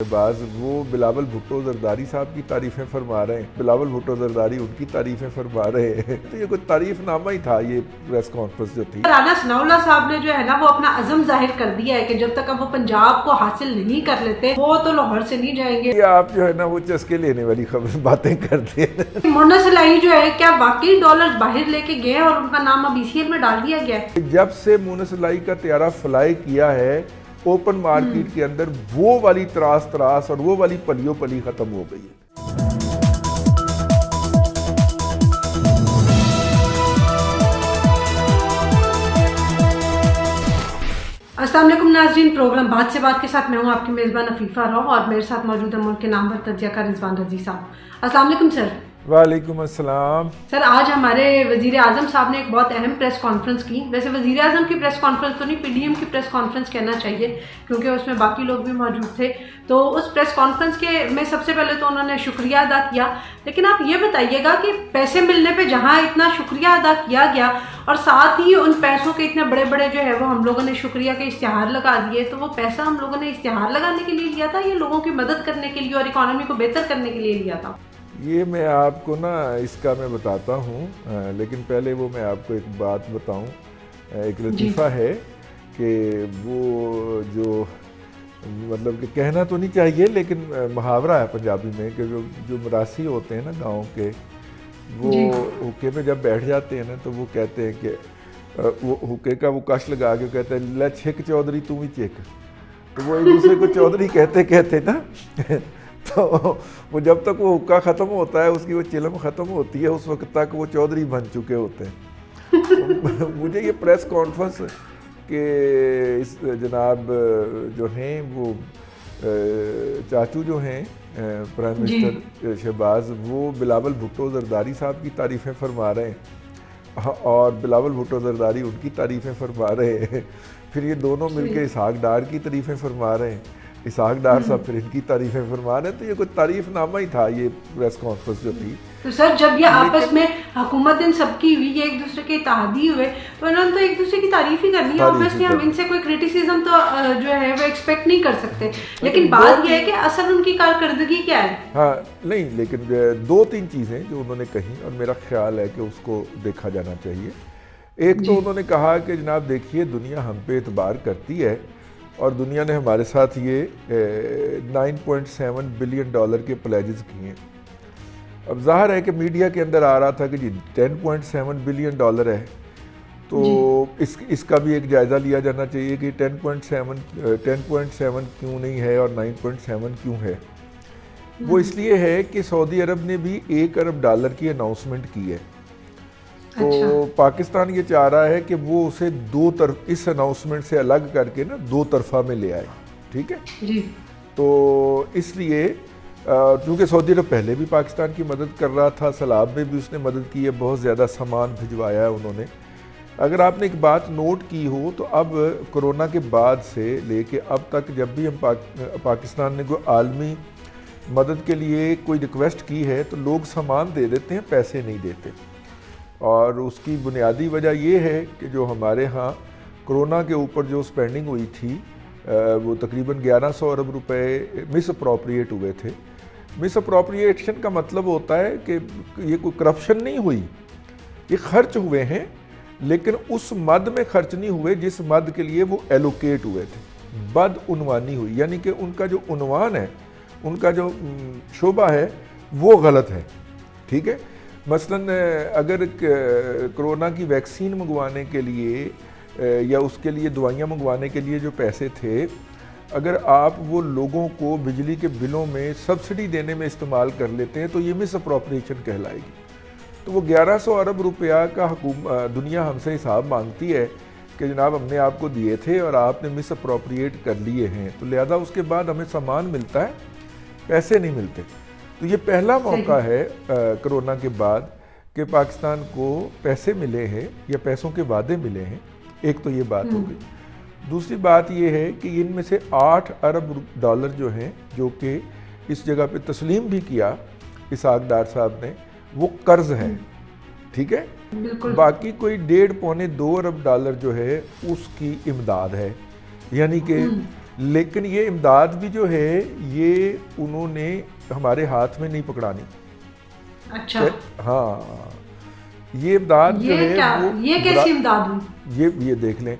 बाज वो बिलावल भुट्टो जरदारी साहब की तारीफ़ें फरमा रहे हैं, बिलावल भुट्टो जरदारी उनकी तारीफ़ें फरमा रहे हैं। तो ये कोई तारीफ नामा ही था ये प्रेस कॉन्फ्रेंस जो थी। राना सनाउल्लाह साहब ने जो है ना वो अपना अज़म जाहिर कर दिया है कि जब तक अब वो पंजाब को हासिल नहीं कर लेते वो तो लाहौर से नहीं जाएंगे। ये आप जो है ना वो चस्के लेने वाली खबर बातें करते हैं। मोना सलाई जो है क्या वाकई डॉलर्स बाहर लेके गए और उनका नाम अब ECL में डाल दिया गया है? जब से मोना सलाई का तैयारा फ्लाई किया है ओपन मार्केट के अंदर वो वाली त्रास और वो वाली पलियो पली खत्म हो गई है। अस्सलाम वालेकुम नाज़रीन, प्रोग्राम बात से बात के साथ मैं हूं आपकी मेज़बान अफीफा राव और मेरे साथ मौजूद है मुल्क के नामवर तज्ज़ियाकार रिजवान रज़ी साहब। अस्सलाम वालेकुम सर। वालेकुम अस्सलाम। सर आज हमारे वज़ीर आज़म साहब ने एक बहुत अहम प्रेस कॉन्फ्रेंस की। वैसे वज़ीर आज़म की प्रेस कॉन्फ्रेंस तो नहीं, PDM की प्रेस कॉन्फ्रेंस कहना चाहिए क्योंकि उसमें बाकी लोग भी मौजूद थे। तो उस प्रेस कॉन्फ्रेंस के में सबसे पहले तो उन्होंने शुक्रिया अदा किया, लेकिन आप ये बताइएगा कि पैसे मिलने पे जहाँ इतना शुक्रिया अदा किया गया और साथ ही उन पैसों के इतने बड़े बड़े जो है वो हम लोगों ने शुक्रिया के इश्तिहार लगा दिए, तो वो पैसा हम लोगों ने इश्तिहार लगाने के लिए लिया था या लोगों की मदद करने के लिए और इकोनॉमी को बेहतर करने के लिए लिया था? ये मैं आपको ना इसका मैं बताता हूँ, लेकिन पहले वो मैं आपको एक बात बताऊँ। एक लतीफ़ा है कि वो जो मतलब कि कहना तो नहीं चाहिए लेकिन मुहावरा है पंजाबी में कि जो मरासी होते हैं ना गांव के, वो हुक्के में जब बैठ जाते हैं ना तो वो कहते हैं कि वो हुक्के का वो कश लगा के कहते हैं ले छिक चौधरी तू भी चिक। तो वो एक दूसरे को चौधरी कहते ना तो वो जब तक वो हुक्का ख़त्म होता है, उसकी वो चिलम ख़त्म होती है, उस वक्त तक वो चौधरी बन चुके होते हैं। मुझे ये प्रेस कॉन्फ्रेंस के इस जनाब जो हैं वो चाचू जो हैं प्राइम मिनिस्टर शहबाज, वो बिलावल भुट्टो जरदारी साहब की तारीफ़ें फरमा रहे हैं और बिलावल भुट्टो जरदारी उनकी तारीफ़ें फरमा रहे हैं। फिर ये दोनों मिलकर इसहाक डार की तारीफ़ें फरमा रहे हैं, इसहाक डार साहब फिर इनकी तारीफ़ें फरमा रहे हैं। तो ये कोई तारीफ नामा ही था ये प्रेस कॉन्फ्रेंस जो थी। तो सर जब ये आपस में हुकूमत इन सबकी हुई, ये एक दूसरे के इत्तेहादी हुए, तो इन्होंने तो एक दूसरे की तारीफ ही करनी है। ऑब्वियसली हम इनसे कोई क्रिटिसिज्म तो जो है वो एक्सपेक्ट नहीं कर सकते, लेकिन बात ये है कि असल उनकी कारकर्दगी क्या है। हाँ नहीं, लेकिन दो तीन चीज़ें जो उन्होंने कही और मेरा ख्याल है कि उसको देखा जाना चाहिए। एक तो उन्होंने कहा कि जनाब देखिए दुनिया हम पे एतबार करती है और दुनिया ने हमारे साथ ये 9.7 बिलियन डॉलर के प्लेजेस किए हैं। अब जाहिर है कि मीडिया के अंदर आ रहा था कि जी 10.7 बिलियन डॉलर है, तो इसका भी एक जायज़ा लिया जाना चाहिए कि 10.7 क्यों नहीं है और 9.7 क्यों है। वो इसलिए है कि सऊदी अरब ने भी 1 अरब डॉलर की अनाउंसमेंट की है। तो पाकिस्तान ये चाह रहा है कि वो उसे इस अनाउंसमेंट से अलग करके ना दो तरफा में ले आए, ठीक है जी। तो इसलिए क्योंकि सऊदी अरब पहले भी पाकिस्तान की मदद कर रहा था, सैलाब में भी उसने मदद की है, बहुत ज़्यादा सामान भिजवाया है उन्होंने। अगर आपने एक बात नोट की हो तो अब कोरोना के बाद से लेके अब तक जब भी हम पाकिस्तान ने कोई आलमी मदद के लिए कोई रिक्वेस्ट की है तो लोग सामान दे देते हैं, पैसे नहीं देते। और उसकी बुनियादी वजह ये है कि जो हमारे यहाँ कोरोना के ऊपर जो स्पेंडिंग हुई थी वो तकरीबन 1100 अरब रुपए मिस अप्रोप्रिएट हुए थे। मिस अप्रोप्रिएशन का मतलब होता है कि ये कोई करप्शन नहीं हुई, ये खर्च हुए हैं लेकिन उस मद में खर्च नहीं हुए जिस मद के लिए वो एलोकेट हुए थे। बद उनवानी हुई, यानी कि उनका जो उनवान है, उनका जो शोबा है वो गलत है, ठीक है। मसलन अगर कोरोना की वैक्सीन मंगवाने के लिए या उसके लिए दवाइयाँ मंगवाने के लिए जो पैसे थे, अगर आप वो लोगों को बिजली के बिलों में सब्सिडी देने में इस्तेमाल कर लेते हैं तो ये मिस अप्रोप्रिएशन कहलाएगी। तो वो 1100 अरब रुपया का दुनिया हमसे हिसाब मांगती है कि जनाब हमने आपको दिए थे और आपने मिस अप्रोप्रिएट कर लिए हैं, तो लिहाजा उसके बाद हमें सामान मिलता है, पैसे नहीं मिलते। तो ये पहला मौका है कोरोना के बाद कि पाकिस्तान को पैसे मिले हैं या पैसों के वादे मिले हैं। एक तो ये बात हो गई। दूसरी बात ये है कि इनमें से 8 अरब डॉलर जो हैं, जो कि इस जगह पे तस्लीम भी किया इसहाक डार साहब ने, वो कर्ज है, ठीक है। बाकी कोई 1.5 पौने 2 अरब डॉलर जो है उसकी इमदाद है, यानी कि लेकिन ये इमदाद भी जो है ये उन्होंने हमारे हाथ में नहीं पकड़ानी। अच्छा, हाँ, ये इमदाद जो है क्या वो ये कैसी इमदाद हुई? ये देख लें,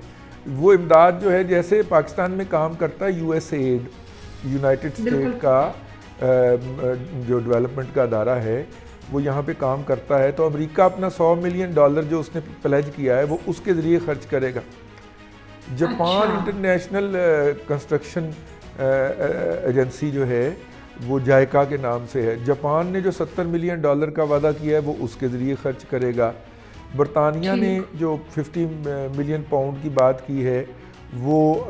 वो इमदाद जो है जैसे पाकिस्तान में काम करता है यूएसएड, यूनाइटेड स्टेट का जो डेवलपमेंट का अदारा है वो यहाँ पे काम करता है, तो अमेरिका अपना $100 मिलियन जो उसने प्लेज किया है वो उसके ज़रिए खर्च करेगा। जापान इंटरनेशनल कंस्ट्रक्शन एजेंसी जो है वो जायका के नाम से है, जापान ने जो $70 मिलियन का वादा किया है वो उसके ज़रिए खर्च करेगा। बरतानिया ने जो 50 मिलियन पाउंड की बात की है वो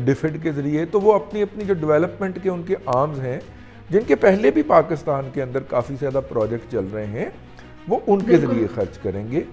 डिफेड के ज़रिए, तो वो अपनी अपनी जो डेवलपमेंट के उनके आर्म्स हैं जिनके पहले भी पाकिस्तान के अंदर काफ़ी ज़्यादा प्रोजेक्ट चल रहे हैं वो उनके ज़रिए खर्च करेंगे।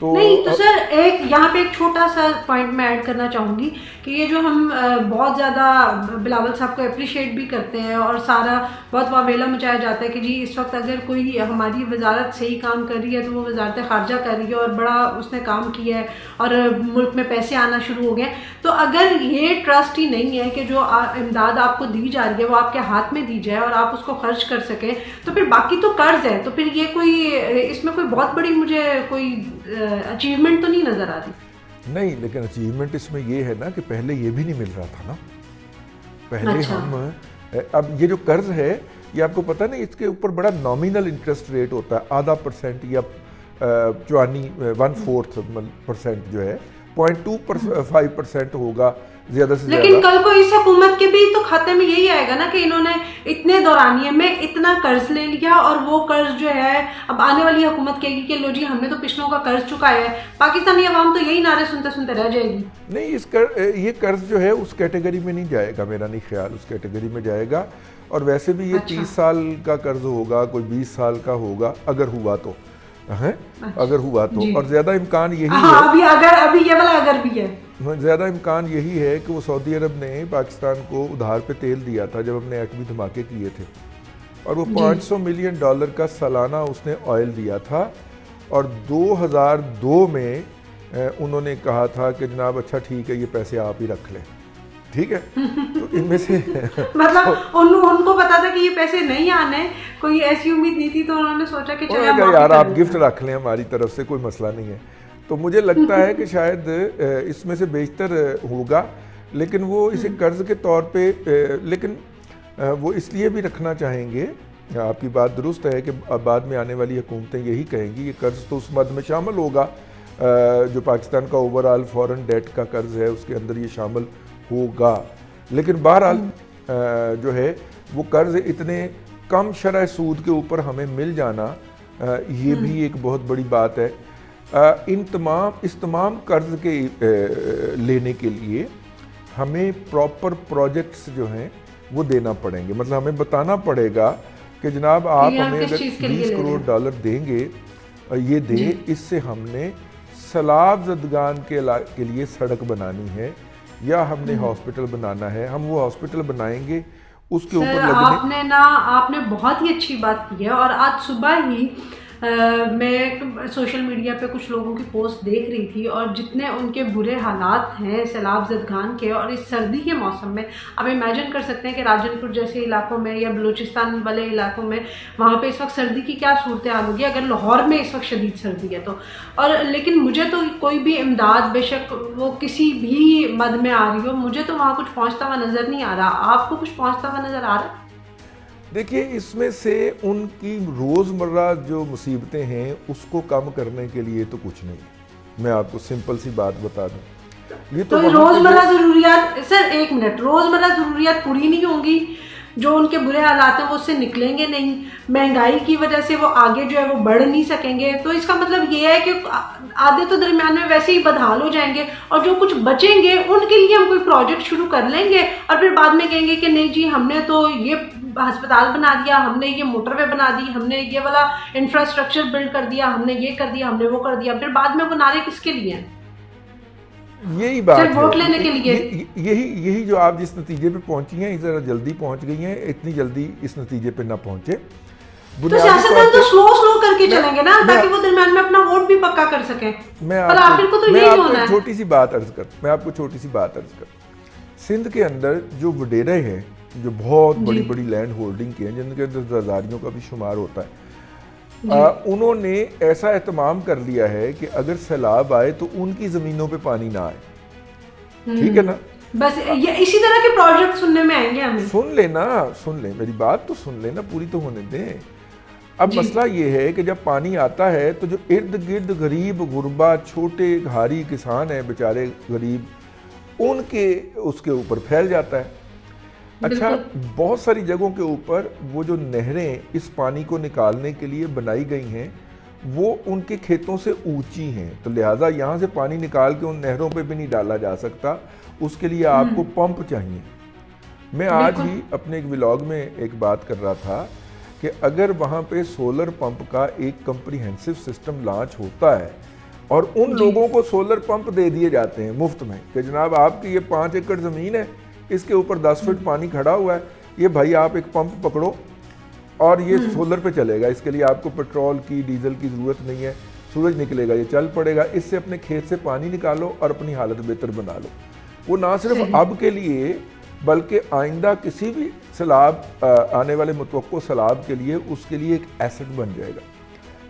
तो नहीं तो सर एक यहाँ पे एक छोटा सा पॉइंट मैं ऐड करना चाहूँगी कि ये जो हम बहुत ज़्यादा बिलावल साहब को अप्रिशिएट भी करते हैं और सारा बहुत वावेला मचाया जाता है कि जी इस वक्त अगर कोई हमारी वजारत सही काम कर रही है तो वो वजारत खारजा कर रही है और बड़ा उसने काम किया है और मुल्क में पैसे आना शुरू हो गए। तो अगर ये ट्रस्ट ही नहीं है कि जो इमदाद आपको दी जा रही है वो आपके हाथ में दी जाए और आप उसको खर्च कर सकें, तो फिर बाकी तो कर्ज है, तो फिर ये कोई इसमें कोई बहुत बड़ी मुझे कोई अचीवमेंट तो नहीं नजर आ रही। नहीं, लेकिन अचीवमेंट इसमें ये है ना कि पहले ये भी नहीं मिल रहा था ना, पहले अच्छा। हम अब ये जो कर्ज है ये आपको पता नहीं इसके ऊपर बड़ा नॉमिनल इंटरेस्ट रेट होता है, 0.5% या 1/4% जो है 0.25% होगा ज़्यादा से ज़्यादा। लेकिन कल को इस हुकूमत के भी तो खाते में यही आएगा ना कि इन्होंने इतने दौरानिये में इतना कर्ज ले लिया और वो कर्ज जो है अब आने वाली हुकूमत कहेगी कि लो जी हमने तो पिछलों का कर्ज चुकाया है। पाकिस्तानी अवाम तो यही नारे सुनते सुनते रह जाएगी। नहीं, ये कर्ज जो है उस कैटेगरी में नहीं जाएगा, मेरा नहीं ख्याल उस कैटेगरी में जाएगा। और वैसे भी ये 30 साल का कर्ज होगा, कोई 20 साल का होगा अगर हुआ तो है, अगर हुआ तो, और ज़्यादा इम्कान यही है अभी ये वाला अगर भी है, ज़्यादा इम्कान यही है कि वो सऊदी अरब ने पाकिस्तान को उधार पे तेल दिया था जब हमने एटमी धमाके किए थे, और वो $500 मिलियन का सालाना उसने ऑयल दिया था। और 2002 में उन्होंने कहा था कि जनाब अच्छा ठीक है ये पैसे आप ही रख लें, ठीक है। तो इनमें से मतलब उनको पता था कि ये पैसे नहीं आने, कोई ऐसी उम्मीद नहीं थी, तो उन्होंने सोचा कि चलो यार आप गिफ्ट रख लें हमारी तरफ से, कोई मसला नहीं है। तो मुझे लगता है कि शायद इसमें से बेहतर होगा, लेकिन वो इसे कर्ज के तौर पे, लेकिन वो इसलिए भी रखना चाहेंगे, आपकी बात दुरुस्त है कि बाद में आने वाली हुकूमतें यही कहेंगी ये कर्ज तो उस मद में शामिल होगा जो पाकिस्तान का ओवरऑल फॉरेन डेट का कर्ज है उसके अंदर ये शामिल होगा। लेकिन बहरहाल जो है वो कर्ज इतने कम शरह सूद के ऊपर हमें मिल जाना ये भी एक बहुत बड़ी बात है। इस तमाम कर्ज के लेने के लिए हमें प्रॉपर प्रोजेक्ट्स जो हैं वो देना पड़ेंगे, मतलब हमें बताना पड़ेगा कि जनाब आप हमें अगर $20 करोड़ देंगे ये दे, इससे हमने सैलाब ज़दगान के लिए सड़क बनानी है या हमने हॉस्पिटल बनाना है, हम वो हॉस्पिटल बनाएंगे उसके ऊपर आपने बहुत ही अच्छी बात की है। और आज सुबह ही मैं सोशल मीडिया पे कुछ लोगों की पोस्ट देख रही थी और जितने उनके बुरे हालात हैं सैलाब ज़दगान के, और इस सर्दी के मौसम में आप इमेजिन कर सकते हैं कि राजनपुर जैसे इलाकों में या बलूचिस्तान वाले इलाकों में वहाँ पे इस वक्त सर्दी की क्या सूरत हाल होगी अगर लाहौर में इस वक्त शदीद सर्दी है तो। और लेकिन मुझे तो कोई भी इमदाद, बेशक वो किसी भी मद में आ रही हो, मुझे तो वहाँ कुछ पहुँचता हुआ नज़र नहीं आ रहा। आपको कुछ पहुँचता हुआ नज़र आ रहा है? देखिए, इसमें से उनकी रोज़मर्रा जो मुसीबतें हैं उसको कम करने के लिए तो कुछ नहीं। मैं आपको सिंपल सी बात बता दूं, ये तो रोज़मर्रा ज़रूरियात, सर एक मिनट, रोज़मर्रा ज़रूरियात पूरी नहीं होंगी, जो उनके बुरे हालात हैं वो उससे निकलेंगे नहीं, महंगाई की वजह से वो आगे जो है वो बढ़ नहीं सकेंगे, तो इसका मतलब ये है कि आधे तो दरमियान में वैसे ही बदहाल हो जाएंगे और जो कुछ बचेंगे उनके लिए हम कोई प्रोजेक्ट शुरू कर लेंगे और फिर बाद में कहेंगे कि नहीं जी हमने तो ये अस्पताल बना दिया, हमने ये मोटरवे बना दी, हमने ये वाला इंफ्रास्ट्रक्चर बिल्ड कर दिया, हमने ये कर दिया, हमने वो कर दिया, फिर बाद में वो नारे किसके लिए हैं? यही बात सिर्फ वोट लेने के लिए। यही जो आप जिस नतीजे पे पहुंची हैं, जरा जल्दी पहुंच गई हैं, इतनी जल्दी इस नतीजे पे ना पहुंचे। तो सियासतदान तो स्लो करके चलेंगे ना, ताकि वो दरमियान में अपना वोट भी पक्का कर सकें। मैं आपको छोटी सी बात अर्ज कर सिंध के अंदर जो वडेरे हैं, जो बहुत जी। बड़ी बड़ी लैंड होल्डिंग के हैं, जिनके अंदर ज़रदारियों का भी शुमार होता है, जी। उन्होंने ऐसा एहतमाम कर लिया है कि अगर सैलाब आए तो उनकी ज़मीनों पे पानी ना आए। ठीक है ना? बस ये इसी तरह के प्रोजेक्ट सुनने में आएंगे हमें। सुन ले, मेरी बात तो सुन लेना, पूरी तो होने दें। अब जी। मसला ये है कि जब पानी आता है तो जो इर्द गिर्द गरीब गुरबा छोटे घारी किसान हैं बेचारे गरीब, उनके उसके ऊपर फैल जाता है। अच्छा, बहुत सारी जगहों के ऊपर वो जो नहरें इस पानी को निकालने के लिए बनाई गई हैं वो उनके खेतों से ऊंची हैं, तो लिहाजा यहाँ से पानी निकाल के उन नहरों पे भी नहीं डाला जा सकता, उसके लिए आपको पंप चाहिए। मैं आज ही अपने एक व्लॉग में एक बात कर रहा था कि अगर वहाँ पे सोलर पंप का एक कम्प्रीहेंसिव सिस्टम लॉन्च होता है और उन लोगों को सोलर पंप दे दिए जाते हैं मुफ्त में कि जनाब आपकी ये 5 एकड़ ज़मीन है, इसके ऊपर 10 फीट पानी खड़ा हुआ है, ये भाई आप एक पंप पकड़ो और ये सोलर पे चलेगा, इसके लिए आपको पेट्रोल की डीजल की ज़रूरत नहीं है, सूरज निकलेगा ये चल पड़ेगा, इससे अपने खेत से पानी निकालो और अपनी हालत बेहतर बना लो। वो ना सिर्फ अब के लिए बल्कि आइंदा किसी भी सैलाब आने वाले मुतवक्को सैलाब के लिए उसके लिए एक एसेट बन जाएगा।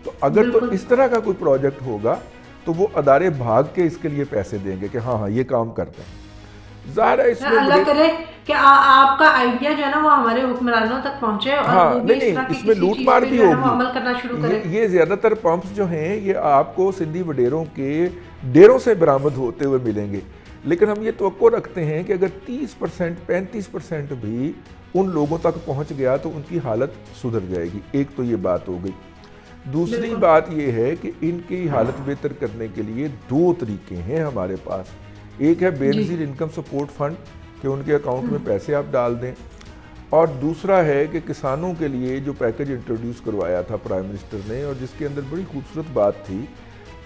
तो अगर तो इस तरह का कोई प्रोजेक्ट होगा तो वो अदारे भाग के इसके लिए पैसे देंगे कि हाँ हाँ ये काम करते हैं। ज़ाहिर है इसमें अल्लाह करे कि आपका आइडिया जो है ना वो हमारे हुक्मरानों तक पहुंचे और हाँ, वो भी नहीं, इस तरह की इसमें किसी लूटमार चीज़ भी पे जो है ना होगी। वो अमल करना शुरू करें। ये ज़्यादातर पंप्स जो हैं ये आपको सिंधी वडेरों के डेरों से बरामद होते हुए मिलेंगे, लेकिन हम ये तवक्को रखते हैं कि अगर 30% 35% भी उन लोगों तक पहुंच गया तो उनकी हालत सुधर जाएगी। एक तो ये बात हो गई। दूसरी बात ये है कि इनकी हालत बेहतर करने के लिए 2 तरीके हैं हमारे पास। एक है बेनज़ीर इनकम सपोर्ट फंड कि उनके अकाउंट में पैसे आप डाल दें, और दूसरा है कि किसानों के लिए जो पैकेज इंट्रोड्यूस करवाया था प्राइम मिनिस्टर ने और जिसके अंदर बड़ी खूबसूरत बात थी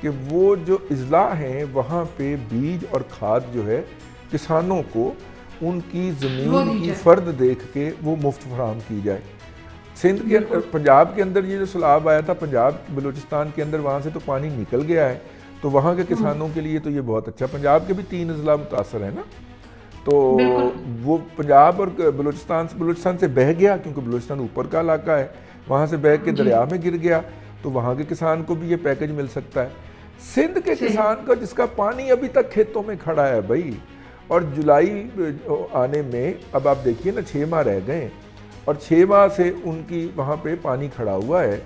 कि वो जो इजला हैं वहाँ पे बीज और खाद जो है किसानों को उनकी ज़मीन की फ़र्द देख के वो मुफ्त फराहम की जाए। सिंध के अंदर, पंजाब के अंदर ये जो सैलाब आया था, पंजाब बलूचिस्तान के अंदर वहाँ से तो पानी निकल गया है, तो वहाँ के किसानों के लिए तो ये बहुत अच्छा। पंजाब के भी 3 अजला मुतासर है ना, तो वो पंजाब और बलूचिस्तान से बह गया क्योंकि बलूचिस्तान ऊपर का इलाका है, वहाँ से बह के दरिया में गिर गया, तो वहाँ के किसान को भी ये पैकेज मिल सकता है। सिंध के किसान का जिसका पानी अभी तक खेतों में खड़ा है भाई, और जुलाई आने में अब आप देखिए ना 6 माह रह गए और 6 माह से उनकी वहाँ पे पानी खड़ा हुआ है,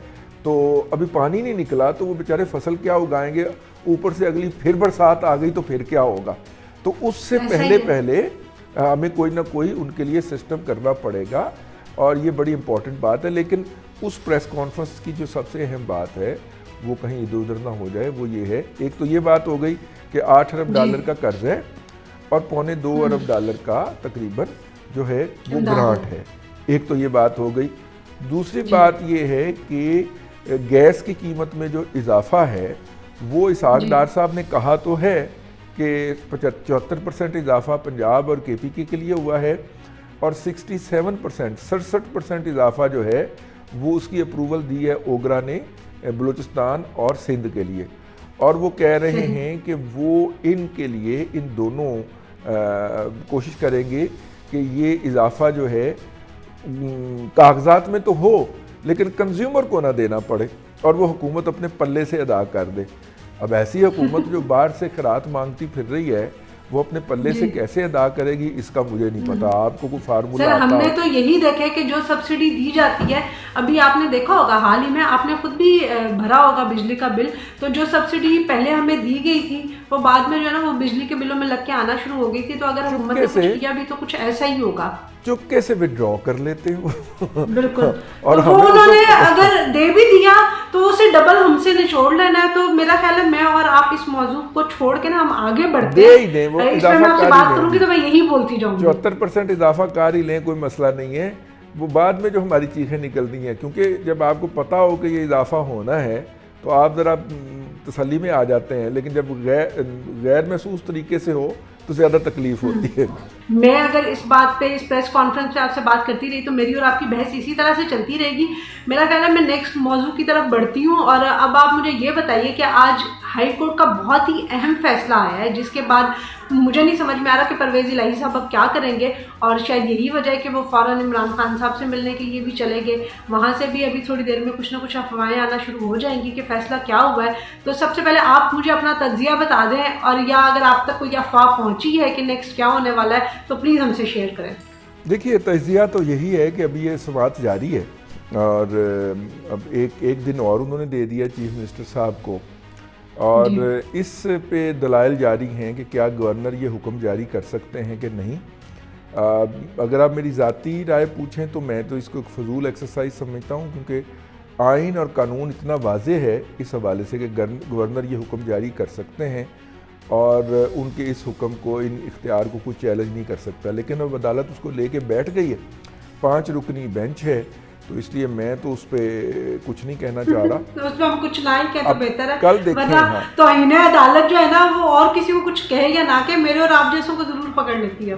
तो अभी पानी नहीं निकला तो वो बेचारे फसल क्या उगाएंगे, ऊपर से अगली फिर बरसात आ गई तो फिर क्या होगा। तो उससे पहले हमें कोई ना कोई उनके लिए सिस्टम करना पड़ेगा और ये बड़ी इंपॉर्टेंट बात है। लेकिन उस प्रेस कॉन्फ्रेंस की जो सबसे अहम बात है वो कहीं इधर उधर ना हो जाए, वो ये है, एक तो ये बात हो गई कि 8 अरब डॉलर का कर्ज है और $2.25 अरब का तकरीबन जो है वो ग्रांट है। एक तो ये बात हो गई। दूसरी बात ये है कि गैस की कीमत में जो इजाफा है वो इसहाक डार साहब ने कहा तो है कि 74% इजाफा पंजाब और KPK के लिए हुआ है और 67% इजाफा जो है वो उसकी अप्रूवल दी है ओगरा ने बलूचिस्तान और सिंध के लिए, और वो कह रहे हैं कि वो इनके लिए इन दोनों कोशिश करेंगे कि ये इजाफा जो है कागजात में तो हो लेकिन कंज्यूमर को ना देना पड़े और वो हुकूमत अपने पल्ले से अदा कर दे। अब ऐसी हुकूमत जो बाहर से खैरात मांगती फिर रही है वो अपने पल्ले से कैसे अदा करेगी इसका मुझे नहीं पता। आपको कोई फार्मूला सर, हमने तो यही देखा है कि जो सब्सिडी दी जाती है, अभी आपने देखा होगा हाल ही में, आपने खुद भी भरा होगा बिजली का बिल, तो जो सब्सिडी पहले हमें दी गई थी वो बाद में जो है ना वो बिजली के बिलों में लग के आना शुरू हो गई थी। तो अगर हुकूमत ने कुछ किया भी तो कुछ ऐसा ही होगा, चुपके से विड्रॉ कर लेते हो। बिल्कुल। और तो वो उन्होंने अगर दे भी दिया तो उसे डबल हमसे निचोड़ लेना है। तो मेरा ख्याल है मैं और आप इस मौजू को छोड़ के ना हम आगे बढ़ते हैं। इस पर मैं आपसे बात करूंगी तो मैं यही बोलती जाऊंगी। 74% इजाफा कर ही लें, कोई मसला नहीं है। वो बाद में जो हमारी चीखें निकलती हैं, क्योंकि जब आपको पता हो कि ये इजाफा होना है तो आप ज़रा तसल्ली में आ जाते हैं, लेकिन जब गैर महसूस तरीके से हो तो ज़्यादा तकलीफ होती है। मैं अगर इस बात पे, इस प्रेस कॉन्फ्रेंस पे आपसे बात करती रही तो मेरी और आपकी बहस इसी तरह से चलती रहेगी। मेरा ख्याल है मैं नेक्स्ट मौजू की तरफ बढ़ती हूँ। और अब आप मुझे ये बताइए कि आज हाई कोर्ट का बहुत ही अहम फैसला आया है जिसके बाद मुझे नहीं समझ में आ रहा कि परवेज़ इलाही साहब अब क्या करेंगे, और शायद यही वजह है कि वो फ़ौरन इमरान खान साहब से मिलने के लिए भी चले गए। वहाँ से भी अभी थोड़ी देर में कुछ ना कुछ अफवाहें आना शुरू हो जाएंगी कि फ़ैसला क्या हुआ है। तो सबसे पहले आप मुझे अपना तज्जिया बता दें, और या अगर आप तक कोई अफवाह पहुँची है कि नेक्स्ट क्या होने वाला है तो प्लीज़ हमसे शेयर करें। देखिए, तज्जिया तो यही है कि अभी ये समाअत जारी है, और अब एक दिन और उन्होंने दे दिया चीफ मिनिस्टर साहब को, और इस पे दलाइल जारी हैं कि क्या गवर्नर ये हुक्म जारी कर सकते हैं कि नहीं। अगर आप मेरी ज़ाती राय पूछें तो मैं तो इसको एक फजूल एक्सरसाइज समझता हूँ, क्योंकि आइन और कानून इतना वाज़े है इस हवाले से कि गवर्नर ये हुक्म जारी कर सकते हैं, और उनके इस हुक्म को, इन इख्तियार को कोई चैलेंज नहीं कर सकता। लेकिन अब अदालत उसको लेके बैठ गई है, 5 रुकनी बेंच है, तो इसलिए मैं तो उस पर कुछ नहीं कहना चाह रहा। तो उसमें हम कुछ ना ही कहें तो बेहतर है। कल देखें। हाँ। तो इन्हें अदालत जो है ना वो और किसी को कुछ कहे या ना कहे, मेरे और आप जैसों को जरूर पकड़ लेती है।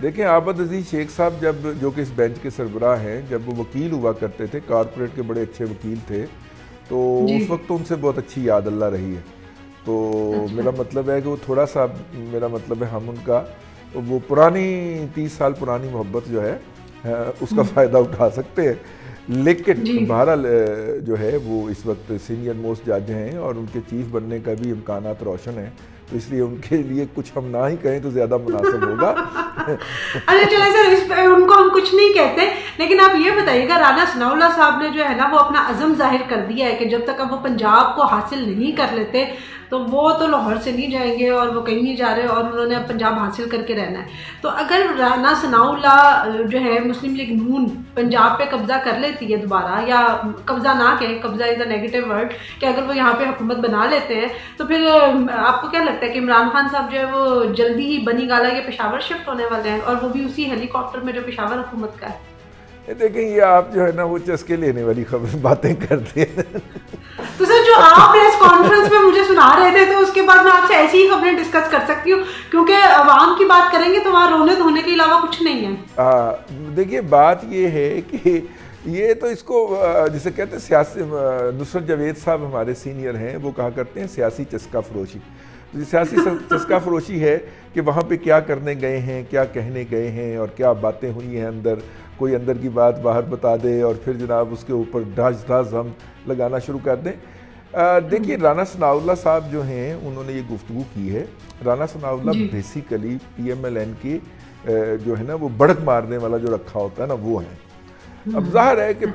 देखें, आबद अजीज शेख साहब जब, जो कि इस बेंच के सरबराह हैं, जब वो वकील हुआ करते थे, कारपोरेट के बड़े अच्छे वकील थे, तो उस वक्त तो उनसे बहुत अच्छी याद अल्लाह रही है। तो मेरा मतलब है कि वो थोड़ा सा, मेरा मतलब है हम उनका वो पुरानी 30 साल पुरानी मोहब्बत जो है उसका फ़ायदा उठा सकते हैं। लेकिन बहरहाल जो है वो इस वक्त सीनियर मोस्ट जज हैं, और उनके चीफ बनने का भी इम्कानात रोशन है, तो इसलिए उनके लिए कुछ हम ना ही कहें तो ज़्यादा मुनासिब होगा। अच्छा चले सर, उनको हम कुछ नहीं कहते, लेकिन आप ये बताइएगा, राना सनाउल्लाह साहब ने जो है ना वो अपना अज़म जाहिर कर दिया है कि जब तक अब वो पंजाब को हासिल नहीं कर लेते तो वो तो लाहौर से नहीं जाएंगे, और वो कहीं नहीं जा रहे, और उन्होंने अब पंजाब हासिल करके रहना है। तो अगर राना सनाउल्लाह जो है मुस्लिम लीग नून पंजाब पे कब्जा कर लेती है दोबारा, या कब्जा ना कहें, कब्जा इज़ अ नेगेटिव वर्ड, कि अगर वो यहाँ पे हुकूमत बना लेते हैं, तो फिर आपको क्या लगता है कि इमरान खान साहब जो है वो जल्दी ही बनी गाला या पेशावर शिफ्ट होने वाले हैं, और वो भी उसी हेलीकॉप्टर में जो पेशावर हुकूमत का है? देखें, ये आप जो है ना वो चस्के लेने वाली खबर बातें करते हैं। तो सर, जो आप प्रेस कॉन्फ्रेंस में मुझे सुना रहे थे, तो उसके बाद मैं आपसे ऐसी ही खबरें डिस्कस कर सकती हूँ, क्योंकि अवाम की बात करेंगे तो वहाँ रोने धोने के अलावा कुछ नहीं है। देखिए, बात ये है कि ये तो इसको जिसे कहते हैं सियासी, नुसरत जावेद साहब हमारे सीनियर हैं, वो कहा करते हैं सियासी चस्का फरोशी। तो सियासी चस्का फरोशी है कि वहाँ पे क्या करने गए हैं, क्या कहने गए हैं, और क्या बातें हुई हैं अंदर, कोई अंदर की बात बाहर बता दे, और फिर जनाब उसके ऊपर ढास हम लगाना शुरू कर दें। देखिए, राना सनाउल्लाह साहब जो हैं उन्होंने ये गुफ्तगू की है। राना सनाउल्लाह बेसिकली PMLN के जो है ना वो बढ़क मारने वाला जो रखा होता है ना वो है। अब जाहिर है कि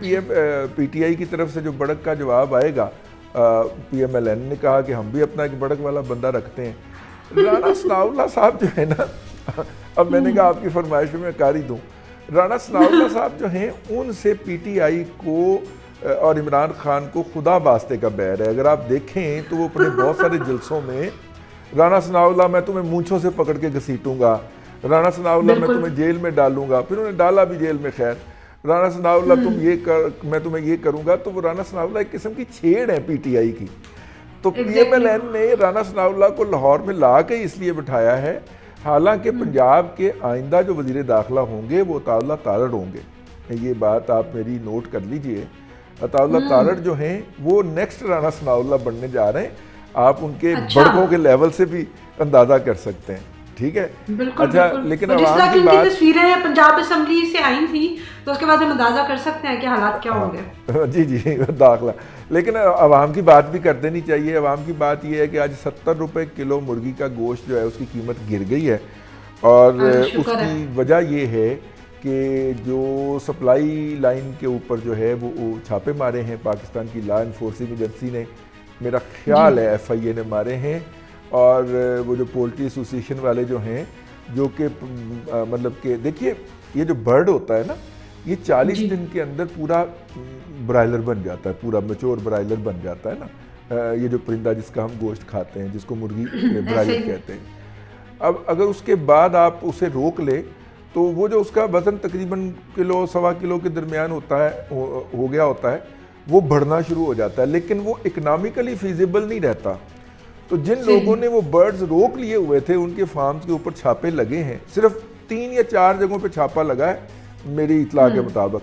PTI की तरफ से जो बढ़क का जवाब आएगा, PMLN ने कहा कि हम भी अपना एक बढ़क वाला बंदा रखते हैं। राना सनाउल्लाह साहब जो है ना, अब मैंने कहा आपकी फरमाइश में मैं कारी दूँ, राना सनाउल्लाह साहब जो हैं उनसे PTI को और इमरान खान को खुदा वास्ते का बैर है। अगर आप देखें तो वो अपने बहुत सारे जलसों में राना सनाउल्लाह मैं तुम्हें मूंछों से पकड़ के घसीटूंगा, राना सनाउल्लाह मैं तुम्हें जेल में डालूंगा, फिर उन्हें डाला भी जेल में, खैर राना सनाउल्लाह तुम ये कर, मैं तुम्हें ये करूंगा। तो वो राना सनाउल्लाह एक किस्म की छेड़ है PTI की। तो PMLN ने राना सनाउल्लाह को लाहौर में ला के इसलिए बिठाया है, हालांकि पंजाब के आइंदा जो वज़ीर दाखिला होंगे वो अताउल्लाह तारड़ होंगे। ये बात आप मेरी नोट कर लीजिए। अताउल्लाह तारड़ जो हैं वो नेक्स्ट राना सनाउल्लाह बनने जा रहे हैं। आप उनके बढ़कों के लेवल से भी अंदाज़ा कर सकते हैं, ठीक है? बिल्कुल, अच्छा, बिल्कुल। लेकिन जिस तरह की बात तस्वीरें पंजाब असेंबली से आई थी, तो उसके बाद हम अंदाजा कर सकते हैं कि हालात क्या होंगे। जी दाखिला, लेकिन अवाम की बात भी कर देनी चाहिए। अवाम की बात यह है कि आज 70 रुपये किलो मुर्गी का गोश्त जो है उसकी कीमत गिर गई है, और उसकी वजह ये है कि जो सप्लाई लाइन के ऊपर जो है वो छापे मारे हैं पाकिस्तान की लॉ इन्फोर्सिंग एजेंसी ने, मेरा ख्याल है FIA ने मारे हैं, और वो जो पोल्ट्री एसोसिएशन वाले जो हैं, जो कि मतलब कि देखिए ये जो बर्ड होता है ना, ये 40 दिन के अंदर पूरा ब्रायलर बन जाता है, पूरा मैच्योर ब्रायलर बन जाता है ना, ये जो परिंदा जिसका हम गोश्त खाते हैं, जिसको मुर्गी ब्रायलर कहते हैं। अब अगर उसके बाद आप उसे रोक ले तो वो जो उसका वज़न तकरीबन किलो सवा किलो के दरमियान होता है, हो गया होता है, वो बढ़ना शुरू हो जाता है, लेकिन वो इकनॉमिकली फिजिबल नहीं रहता। तो जिन लोगों ने वो बर्ड्स रोक लिए हुए थे उनके फार्म्स के ऊपर छापे लगे हैं, सिर्फ 3 या 4 जगहों पे छापा लगा है मेरी इतला के मुताबिक,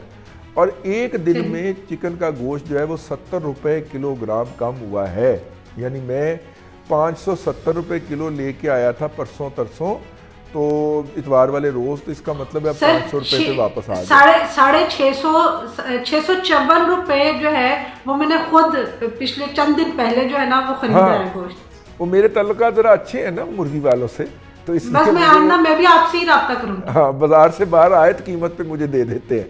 और एक दिन में चिकन का गोश्त जो है वो 70 रुपये किलोग्राम कम हुआ है। यानी मैं 570 रुपये किलो लेके आया था परसों तरसों, तो इतवार वाले रोज, तो इसका मतलब है 500 रुपये पे वापस आ गया। 654 रुपये जो है वो मैंने खुद पिछले चंद दिन पहले जो है ना वो खरीदा है गोश्त। वो मेरे ताल्लुकात जरा अच्छे हैं ना मुर्गी वालों से, तो इसलिए बस मैं भी आपसे ही राब्ता करूंगी। हाँ, बाजार से बाहर आयत कीमत पे मुझे दे देते हैं।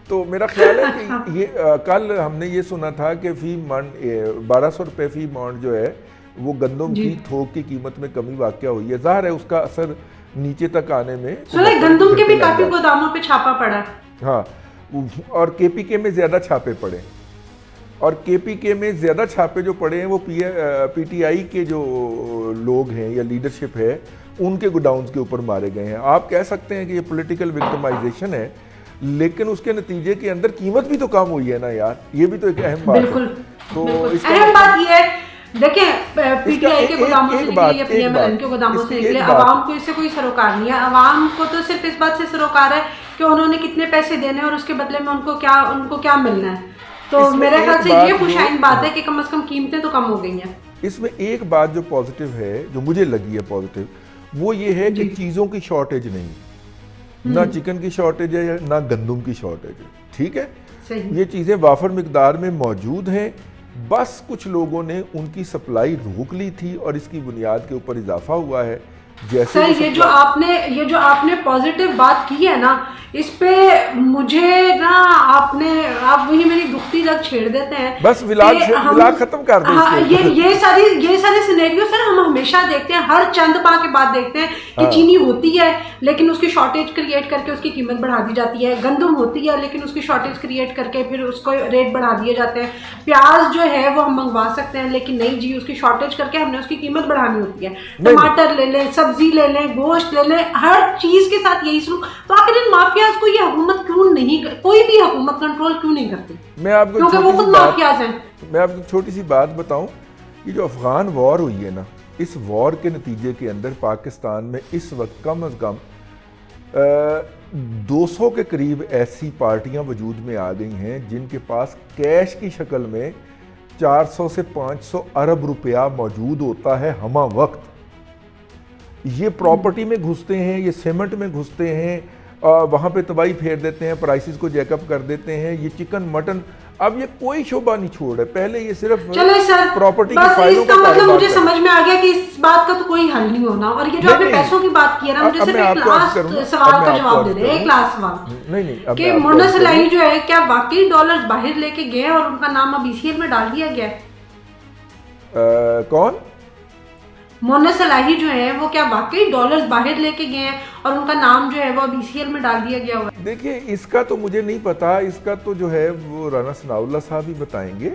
तो मेरा ख्याल है कि ये कल हमने ये सुना था कि फी मन 1200 रुपये फी मौंड जो है वो गंदम की थोक की कीमत में कमी वाक़या हुई है। ज़ाहिर है उसका असर नीचे तक आने में, गंदम के भी काफी गोदामों पे छापा पड़ा। हाँ, और केपीके में ज़्यादा छापे पड़े, और केपीके में ज़्यादा छापे जो पड़े हैं वो पीटीआई के जो लोग हैं या लीडरशिप है उनके गोडाउन्स के ऊपर मारे गए हैं। आप कह सकते हैं कि ये पॉलिटिकल विक्टिमाइजेशन है, लेकिन उसके नतीजे के अंदर कीमत भी तो कम हुई है ना यार, ये भी तो एक अहम बात है। तो अहम बात ये है, देखिए पीटीआई के गोदामों से निकले या पीएमएल के गोदामों से निकले, आवाम को इससे कोई सरोकार नहीं है। आवाम को तो सिर्फ इस बात से सरोकार है कि उन्होंने कितने पैसे देने हैं और उसके बदले में उनको क्या मिलना है। तो मेरे ख्याल से ये खुशाइन बात है कि कम से कम कीमतें तो कम हो गई हैं। इसमें एक बात जो पॉजिटिव है, जो मुझे लगी है पॉजिटिव, वो ये है कि चीज़ों की शॉर्टेज नहीं, ना चिकन की शॉर्टेज है ना गंदम की शॉर्टेज है, ठीक है, ये चीज़ें वाफर मिकदार में मौजूद हैं। बस कुछ लोगों ने उनकी सप्लाई रोक ली थी और इसकी बुनियाद के ऊपर इजाफा हुआ है। जैसे सर ये जो आपने पॉजिटिव बात की है ना, इस पे मुझे ना आप वही मेरी दुखती जग छेड़ देते हैं। बस विलाग खत्म कर दें। हाँ, ये सारे सिनेरियो सर हम हमेशा देखते हैं, हर चंद पा के बाद देखते हैं कि चीनी होती है लेकिन उसकी शॉर्टेज क्रिएट करके उसकी कीमत बढ़ा दी जाती है, गंदम होती है लेकिन उसकी शॉर्टेज क्रिएट करके फिर उसको रेट बढ़ा दिए जाते हैं, प्याज जो है वो हम मंगवा सकते हैं लेकिन नहीं जी, उसकी शॉर्टेज करके हमने उसकी कीमत बढ़ानी होती है। टमाटर ले लें, सब्जी ले लें, गोश्त ले लें, हर चीज के साथ यही सुनो। तो आखिर इन माफियाज को ये हुकूमत क्यों नहीं, कोई भी हुकूमत कंट्रोल क्यों नहीं करती? क्योंकि वो खुद माफियाज हैं। मैं आपको छोटी सी बात बताऊं, ये जो अफगान वॉर हुई है ना, इस वॉर के नतीजे के अंदर पाकिस्तान में इस वक्त कम अज कम 200 के करीब ऐसी पार्टियां वजूद में आ गई हैं जिनके पास कैश की शक्ल में 400 से 500 अरब रुपया मौजूद होता है हमा वक्त। ये प्रॉपर्टी में घुसते हैं, ये सीमेंट में घुसते हैं, वहाँ पे तबाही फेर देते हैं, प्राइसेस को जैकअप कर देते हैं। ये चिकन मटन, अब ये कोई शोभा नहीं छोड़ रहा है। पहले ये सिर्फ प्रॉपर्टी की फाइलों का मतलब मुझे समझ में आ गया कि इस बात का तो कोई हल नहीं होना। और ये जो आपने पैसों की बात की है ना, मुझे सिर्फ एक लास्ट सवाल का जवाब दे दें, एक लास्ट सवाल। नहीं कि मोना सलाही जो है क्या वाकई डॉलर्स बाहर लेके गए और उनका नाम अब ईसीएल में डाल दिया गया है? कौन? मोना सलाही जो है वो क्या वाकई डॉलर्स बाहर लेके गए हैं और उनका नाम जो है वो अब ईसीएल में डाल दिया गया हुआ है? देखिए, इसका तो मुझे नहीं पता, इसका तो जो है वो राना सनाउल्लाह साहब ही बताएंगे।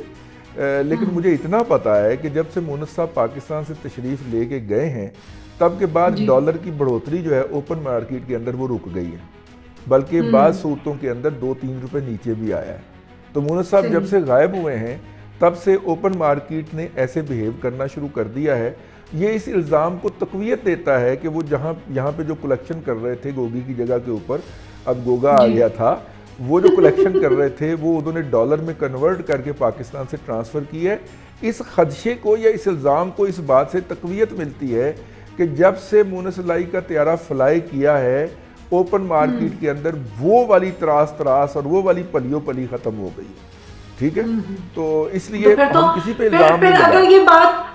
लेकिन मुझे इतना पता है कि जब से मोनस साहब पाकिस्तान से तशरीफ़ लेके गए हैं तब के बाद डॉलर की बढ़ोतरी जो है ओपन मार्केट के अंदर वो रुक गई है, बल्कि बाद सूरतों के अंदर 2-3 रुपए नीचे भी आया है। तो मोनस साहब जब से गायब हुए हैं तब से ओपन मार्केट ने ऐसे बिहेव करना शुरू कर दिया है। ये इस इल्ज़ाम को तक़वियत देता है कि वो यहाँ पे जो कलेक्शन कर रहे थे गोगी की जगह के ऊपर, अब गोगा आ गया था, वो जो कलेक्शन कर रहे थे वो उन्होंने डॉलर में कन्वर्ट करके पाकिस्तान से ट्रांसफ़र की है। इस खदशे को या इस इल्ज़ाम को इस बात से तक़वियत मिलती है कि जब से मोनस सलाही का त्यारा फ्लाई किया है ओपन मार्केट के अंदर, वो वाली त्रास और वो वाली पलियो पली ख़त्म हो गई है। ठीक है, तो इसलिए तो हम किसी पे इल्जाम नहीं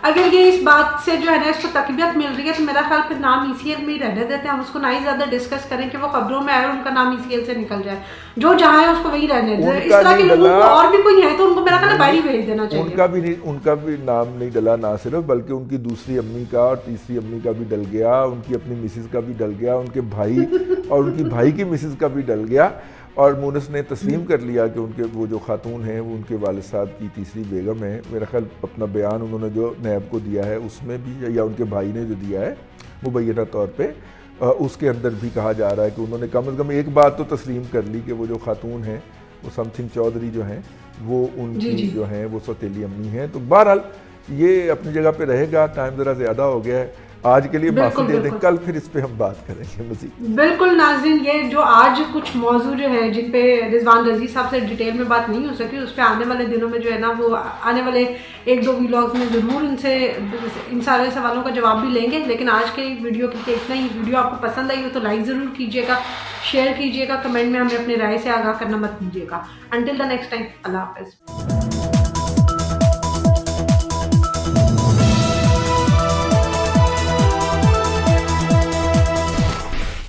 अगर ये इस बात से जो है ना इसको तकबीयत मिल रही है तो मेरा ख्याल फिर नाम ईसीएल में ही रहने देते हैं, हम उसको ना ही ज्यादा डिस्कस करें कि वो खबरों में आए और उनका नाम ईसीएल से निकल जाए। जो जहाँ है उसको वही रहने दें। इस तरह के लोगों को और भी कोई है तो उनको मेरा ख्याल बाहर ही भेज देना चाहिए। उनका भी नाम नहीं डला, ना सिर्फ बल्कि उनकी दूसरी अम्मी का और तीसरी अम्मी का भी डल गया, उनकी अपनी मिसेज का भी डल गया, उनके भाई और उनकी भाई की मिसेज का भी डल गया। और मोनस ने तस्लीम कर लिया कि उनके वो जो खातून हैं वो उनके वालिद साहब की तीसरी बेगम है। मेरा ख्याल अपना बयान उन्होंने जो नैब को दिया है उसमें भी, या उनके भाई ने जो दिया है मुबैना तौर पे, उसके अंदर भी कहा जा रहा है कि उन्होंने कम से कम एक बात तो तस्लीम कर ली कि वो जो खातून हैं वो समथिंग चौधरी जो हैं वो उनकी जो हैं वो सौतेली अम्मी हैं। तो बहरहाल ये अपनी जगह पे रहेगा, टाइम ज़रा ज़्यादा हो गया है। आज के लिए माफ़ी बिल्कुल, दे दें, बिल्कुल। कल फिर इस पे हम बात करेंगे मज़ीद। बिल्कुल नाज़रीन, ये जो आज कुछ मौजू जो है जिन पे रिजवान रज़ी साहब से डिटेल में बात नहीं हो सकी, उस पर आने वाले दिनों में जो है ना, वो आने वाले 1-2 व्लॉग्स में ज़रूर इनसे इन सारे सवालों का जवाब भी लेंगे। लेकिन आज के वीडियो के लिए इतना ही। वीडियो आपको पसंद आई हो तो लाइक ज़रूर कीजिएगा, शेयर कीजिएगा, कमेंट में हमें अपनी राय से आगाह करना मत भूलिएगा। अंटिल द नेक्स्ट टाइम, अल्लाह हाफ़िज़।